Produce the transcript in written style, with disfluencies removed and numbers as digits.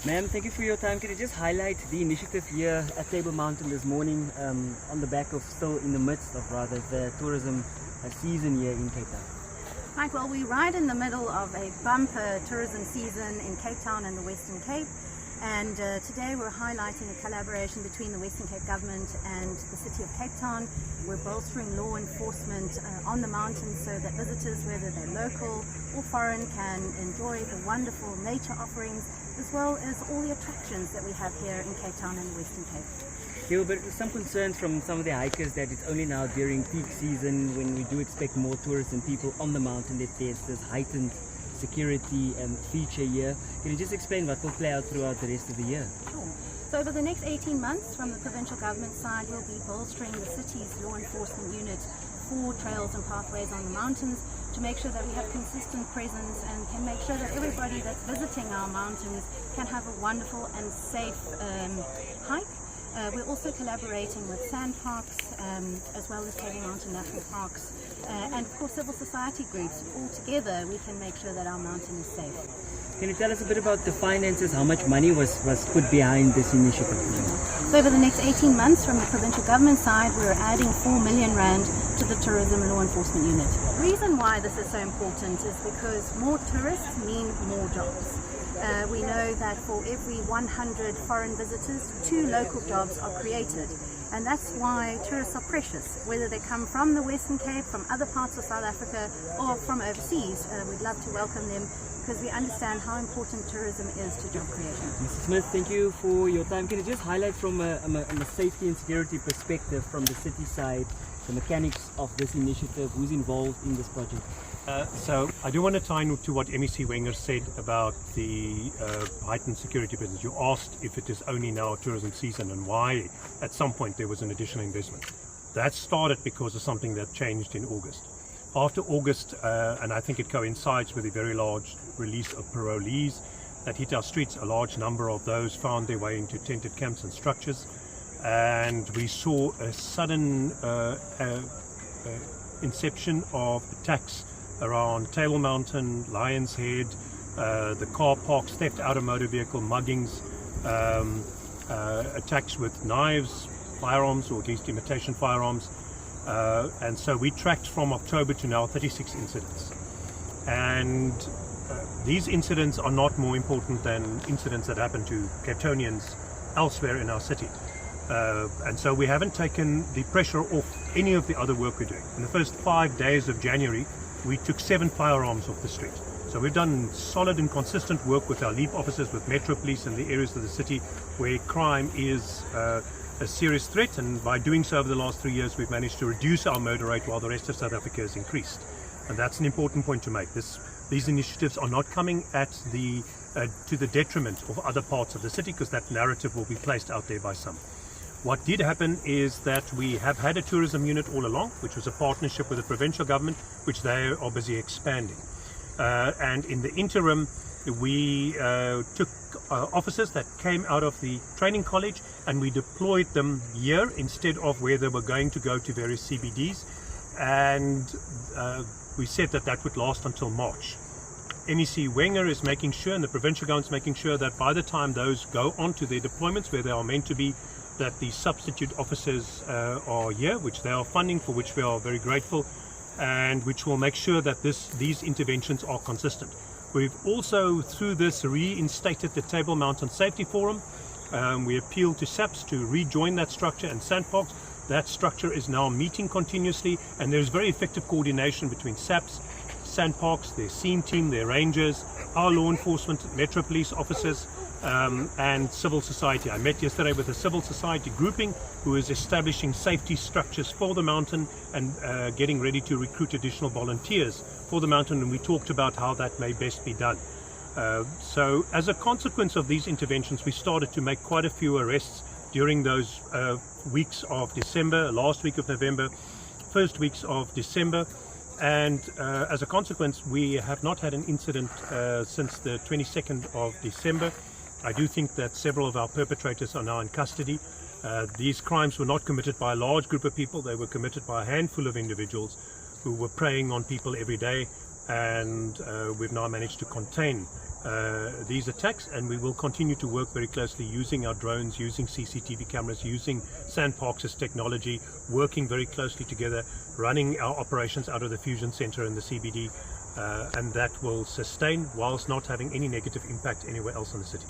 Ma'am, thank you for your time. Can you just highlight the initiative here at Table Mountain this morning on the back of, still in the midst of rather, the tourism season here in Cape Town? Right, well, we're right in the middle of a bumper tourism season in Cape Town and the Western Cape. And today we're highlighting a collaboration between the Western Cape Government and the City of Cape Town. We're bolstering law enforcement on the mountain so that visitors, whether they're local or foreign, can enjoy the wonderful nature offerings as well as all the attractions that we have here in Cape Town and the Western Cape. Yeah, but some concerns from some of the hikers that it's only now during peak season when we do expect more tourists and people on the mountain that there's this heightened security feature here. Can you just explain what will play out throughout the rest of the year? Sure. So over the next 18 months from the provincial government side, we'll be bolstering the city's law enforcement unit for trails and pathways on the mountains to make sure that we have consistent presence and can make sure that everybody that's visiting our mountains can have a wonderful and safe hike. We're also collaborating with sand parks as well as Table Mountain National Parks and of course civil society groups. All together we can make sure that our mountain is safe. Can you tell us a bit about the finances, how much money was put behind this initiative? So over the next 18 months from the provincial government side, we're adding 4 million rand to the tourism and law enforcement unit. The reason why this is so important is because more tourists mean more jobs. We know that for every 100 foreign visitors, 2 local jobs are created. And that's why tourists are precious, whether they come from the Western Cape, from other parts of South Africa, or from overseas. We'd love to welcome them because we understand how important tourism is to job creation. Mrs. Smith, thank you for your time. Can you just highlight from a safety and security perspective from the city side, the mechanics of this initiative, who's involved in this project? So I do want to tie into what Mireille Wenger said about the heightened security business. You asked if it is only now tourism season and why at some point there was an additional investment. That started because of something that changed in August. After August, and I think it coincides with a very large release of parolees that hit our streets, a large number of those found their way into tented camps and structures, and we saw a sudden inception of attacks around Table Mountain, Lions Head, the car parks, theft out of motor vehicle, muggings, attacks with knives, firearms, or at least imitation firearms. And so we tracked from October to now 36 incidents. And these incidents are not more important than incidents that happen to Cape Townians elsewhere in our city. And so we haven't taken the pressure off any of the other work we're doing. In the first 5 days of January, we took 7 firearms off the street. So we've done solid and consistent work with our LEAP officers, with Metro Police in the areas of the city where crime is a serious threat, and by doing so over the last 3 years we've managed to reduce our murder rate while the rest of South Africa has increased. And that's an important point to make. These initiatives are not coming at to the detriment of other parts of the city, because that narrative will be placed out there by some. What did happen is that we have had a tourism unit all along, which was a partnership with the provincial government, which they are busy expanding. And in the interim, we took officers that came out of the training college and we deployed them here instead of where they were going to go to various CBDs. And we said that that would last until March. Mireille Wenger is making sure, and the provincial government is making sure, that by the time those go on to their deployments where they are meant to be, that the substitute officers are here, which they are funding, for which we are very grateful, and which will make sure that these interventions are consistent. We've also, through this, reinstated the Table Mountain Safety Forum. We appealed to SAPS to rejoin that structure, and Sandparks. That structure is now meeting continuously, and there's very effective coordination between SAPS, Sandparks, their SEAM team, their rangers, our law enforcement, Metro Police officers, and civil society. I met yesterday with a civil society grouping who is establishing safety structures for the mountain and getting ready to recruit additional volunteers for the mountain, and we talked about how that may best be done. So as a consequence of these interventions, we started to make quite a few arrests during those weeks of December, last week of November, first weeks of December, and as a consequence we have not had an incident since the 22nd of December. I do think that several of our perpetrators are now in custody. These crimes were not committed by a large group of people, they were committed by a handful of individuals who were preying on people every day, and we've now managed to contain these attacks, and we will continue to work very closely using our drones, using CCTV cameras, using Sandparks' technology, working very closely together, running our operations out of the Fusion Centre in the CBD, and that will sustain whilst not having any negative impact anywhere else in the city.